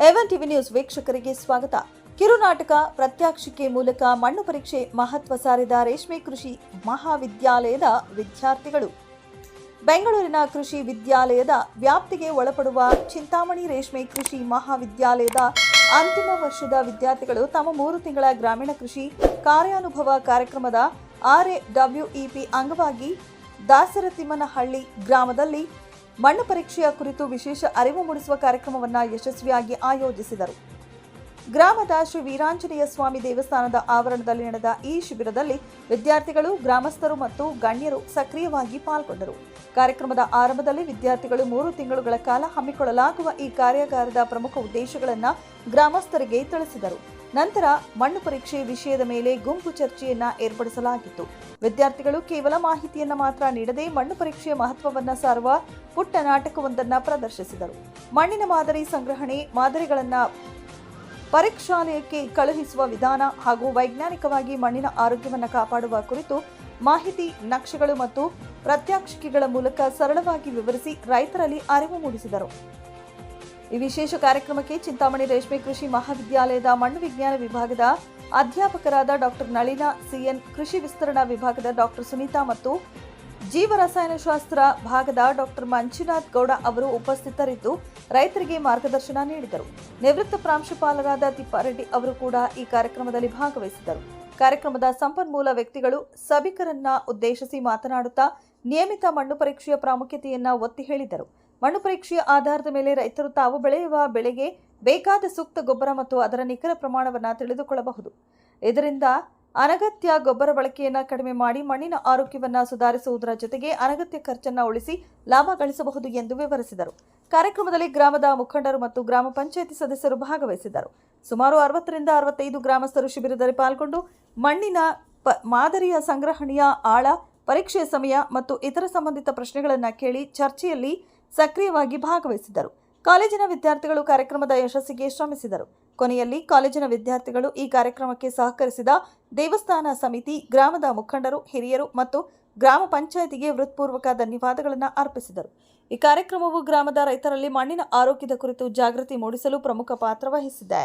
ಎವನ್ TV news ವೀಕ್ಷಕರಿಗೆ ಸ್ವಾಗತ. ಕಿರುನಾಟಕ ಪ್ರಾತ್ಯಕ್ಷಿಕೆ ಮೂಲಕ ಮಣ್ಣು ಪರೀಕ್ಷೆ ಮಹತ್ವ ಸಾರಿದ ರೇಷ್ಮೆ ಕೃಷಿ ಮಹಾವಿದ್ಯಾಲಯದ ವಿದ್ಯಾರ್ಥಿಗಳು. ಬೆಂಗಳೂರಿನ ಕೃಷಿ ವಿದ್ಯಾಲಯದ ವ್ಯಾಪ್ತಿಗೆ ಒಳಪಡುವ ಚಿಂತಾಮಣಿ ರೇಷ್ಮೆ ಕೃಷಿ ಮಹಾವಿದ್ಯಾಲಯದ ಅಂತಿಮ ವರ್ಷದ ವಿದ್ಯಾರ್ಥಿಗಳು ತಮ್ಮ 3 ತಿಂಗಳ ಗ್ರಾಮೀಣ ಕೃಷಿ ಕಾರ್ಯಾನುಭವ ಕಾರ್ಯಕ್ರಮದ RAWEP ಅಂಗವಾಗಿ ದಾಸರತಿಮ್ಮನಹಳ್ಳಿ ಗ್ರಾಮದಲ್ಲಿ ಮಣ್ಣು ಪರೀಕ್ಷೆಯ ಕುರಿತು ವಿಶೇಷ ಅರಿವು ಮೂಡಿಸುವ ಕಾರ್ಯಕ್ರಮವನ್ನು ಯಶಸ್ವಿಯಾಗಿ ಆಯೋಜಿಸಿದರು. ಗ್ರಾಮದ ಶ್ರೀ ವೀರಾಂಜನೇಯ ಸ್ವಾಮಿ ದೇವಸ್ಥಾನದ ಆವರಣದಲ್ಲಿ ನಡೆದ ಈ ಶಿಬಿರದಲ್ಲಿ ವಿದ್ಯಾರ್ಥಿಗಳು, ಗ್ರಾಮಸ್ಥರು ಮತ್ತು ಗಣ್ಯರು ಸಕ್ರಿಯವಾಗಿ ಪಾಲ್ಗೊಂಡರು. ಕಾರ್ಯಕ್ರಮದ ಆರಂಭದಲ್ಲಿ ವಿದ್ಯಾರ್ಥಿಗಳು 3 ತಿಂಗಳುಗಳ ಕಾಲ ಹಮ್ಮಿಕೊಳ್ಳಲಾಗುವ ಈ ಕಾರ್ಯಾಗಾರದ ಪ್ರಮುಖ ಉದ್ದೇಶಗಳನ್ನು ಗ್ರಾಮಸ್ಥರಿಗೆ ತಿಳಿಸಿದರು. ನಂತರ ಮಣ್ಣು ಪರೀಕ್ಷೆ ವಿಷಯದ ಮೇಲೆ ಗುಂಪು ಚರ್ಚೆಯನ್ನ ಏರ್ಪಡಿಸಲಾಗಿತ್ತು. ವಿದ್ಯಾರ್ಥಿಗಳು ಕೇವಲ ಮಾಹಿತಿಯನ್ನ ಮಾತ್ರ ನೀಡದೆ ಮಣ್ಣು ಪರೀಕ್ಷೆಯ ಮಹತ್ವವನ್ನು ಸಾರುವ ಪುಟ್ಟ ನಾಟಕವೊಂದನ್ನು ಪ್ರದರ್ಶಿಸಿದರು. ಮಣ್ಣಿನ ಮಾದರಿ ಸಂಗ್ರಹಣೆ, ಮಾದರಿಗಳನ್ನು ಪರೀಕ್ಷಾಲಯಕ್ಕೆ ಕಳುಹಿಸುವ ವಿಧಾನ ಹಾಗೂ ವೈಜ್ಞಾನಿಕವಾಗಿ ಮಣ್ಣಿನ ಆರೋಗ್ಯವನ್ನು ಕಾಪಾಡುವ ಕುರಿತು ಮಾಹಿತಿ, ನಕ್ಷೆಗಳು ಮತ್ತು ಪ್ರಾತ್ಯಕ್ಷಿಕೆಗಳ ಮೂಲಕ ಸರಳವಾಗಿ ವಿವರಿಸಿ ರೈತರಲ್ಲಿ ಅರಿವು ಮೂಡಿಸಿದರು. ಈ ವಿಶೇಷ ಕಾರ್ಯಕ್ರಮಕ್ಕೆ ಚಿಂತಾಮಣಿ ರೇಷ್ಮೆ ಕೃಷಿ ಮಹಾವಿದ್ಯಾಲಯದ ಮಣ್ಣು ವಿಜ್ಞಾನ ವಿಭಾಗದ ಅಧ್ಯಾಪಕರಾದ ಡಾಕ್ಟರ್ ನಳಿನಾ CN, ಕೃಷಿ ವಿಸ್ತರಣಾ ವಿಭಾಗದ ಡಾಕ್ಟರ್ ಸುನೀತಾ ಮತ್ತು ಜೀವರಸಾಯನಶಾಸ್ತ್ರ ಭಾಗದ ಡಾಕ್ಟರ್ ಮಂಜುನಾಥ್ ಗೌಡ ಅವರು ಉಪಸ್ಥಿತರಿದ್ದು ರೈತರಿಗೆ ಮಾರ್ಗದರ್ಶನ ನೀಡಿದರು. ನಿವೃತ್ತ ಪ್ರಾಂಶುಪಾಲರಾದ ತಿಪ್ಪಾರೆಡ್ಡಿ ಅವರು ಕೂಡ ಈ ಕಾರ್ಯಕ್ರಮದಲ್ಲಿ ಭಾಗವಹಿಸಿದ್ದರು. ಕಾರ್ಯಕ್ರಮದ ಸಂಪನ್ಮೂಲ ವ್ಯಕ್ತಿಗಳು ಸಭಿಕರನ್ನ ಉದ್ದೇಶಿಸಿ ಮಾತನಾಡುತ್ತಾ ನಿಯಮಿತ ಮಣ್ಣು ಪರೀಕ್ಷೆಯ ಪ್ರಾಮುಖ್ಯತೆಯನ್ನ ಒತ್ತಿ ಹೇಳಿದರು. ಮಣ್ಣು ಪರೀಕ್ಷೆಯ ಆಧಾರದ ಮೇಲೆ ರೈತರು ತಾವು ಬೆಳೆಯುವ ಬೆಳೆಗೆ ಬೇಕಾದ ಸೂಕ್ತ ಗೊಬ್ಬರ ಮತ್ತು ಅದರ ನಿಖರ ಪ್ರಮಾಣವನ್ನು ತಿಳಿದುಕೊಳ್ಳಬಹುದು. ಇದರಿಂದ ಅನಗತ್ಯ ಗೊಬ್ಬರ ಬಳಕೆಯನ್ನು ಕಡಿಮೆ ಮಾಡಿ ಮಣ್ಣಿನ ಆರೋಗ್ಯವನ್ನು ಸುಧಾರಿಸುವುದರ ಜೊತೆಗೆ ಅನಗತ್ಯ ಖರ್ಚನ್ನು ಉಳಿಸಿ ಲಾಭ ಗಳಿಸಬಹುದು ಎಂದು ವಿವರಿಸಿದರು. ಕಾರ್ಯಕ್ರಮದಲ್ಲಿ ಗ್ರಾಮದ ಮುಖಂಡರು ಮತ್ತು ಗ್ರಾಮ ಪಂಚಾಯಿತಿ ಸದಸ್ಯರು ಭಾಗವಹಿಸಿದ್ದರು. ಸುಮಾರು 60ರಿಂದ 65 ಗ್ರಾಮಸ್ಥರು ಶಿಬಿರದಲ್ಲಿ ಪಾಲ್ಗೊಂಡು ಮಣ್ಣಿನ ಮಾದರಿಯ ಸಂಗ್ರಹಣೆಯ ಆಳ, ಪರೀಕ್ಷೆಯ ಸಮಯ ಮತ್ತು ಇತರ ಸಂಬಂಧಿತ ಪ್ರಶ್ನೆಗಳನ್ನು ಕೇಳಿ ಚರ್ಚೆಯಲ್ಲಿ ಸಕ್ರಿಯವಾಗಿ ಭಾಗವಹಿಸಿದ್ದರು. ಕಾಲೇಜಿನ ವಿದ್ಯಾರ್ಥಿಗಳು ಕಾರ್ಯಕ್ರಮದ ಯಶಸ್ಸಿಗೆ ಶ್ರಮಿಸಿದರು. ಕೊನೆಯಲ್ಲಿ ಕಾಲೇಜಿನ ವಿದ್ಯಾರ್ಥಿಗಳು ಈ ಕಾರ್ಯಕ್ರಮಕ್ಕೆ ಸಹಕರಿಸಿದ ದೇವಸ್ಥಾನ ಸಮಿತಿ, ಗ್ರಾಮದ ಮುಖಂಡರು, ಹಿರಿಯರು ಮತ್ತು ಗ್ರಾಮ ಪಂಚಾಯಿತಿಗೆ ಹೃತ್ಪೂರ್ವಕ ಧನ್ಯವಾದಗಳನ್ನು ಅರ್ಪಿಸಿದರು. ಈ ಕಾರ್ಯಕ್ರಮವು ಗ್ರಾಮದ ರೈತರಲ್ಲಿ ಮಣ್ಣಿನ ಆರೋಗ್ಯದ ಕುರಿತು ಜಾಗೃತಿ ಮೂಡಿಸಲು ಪ್ರಮುಖ ಪಾತ್ರ ವಹಿಸಿದೆ.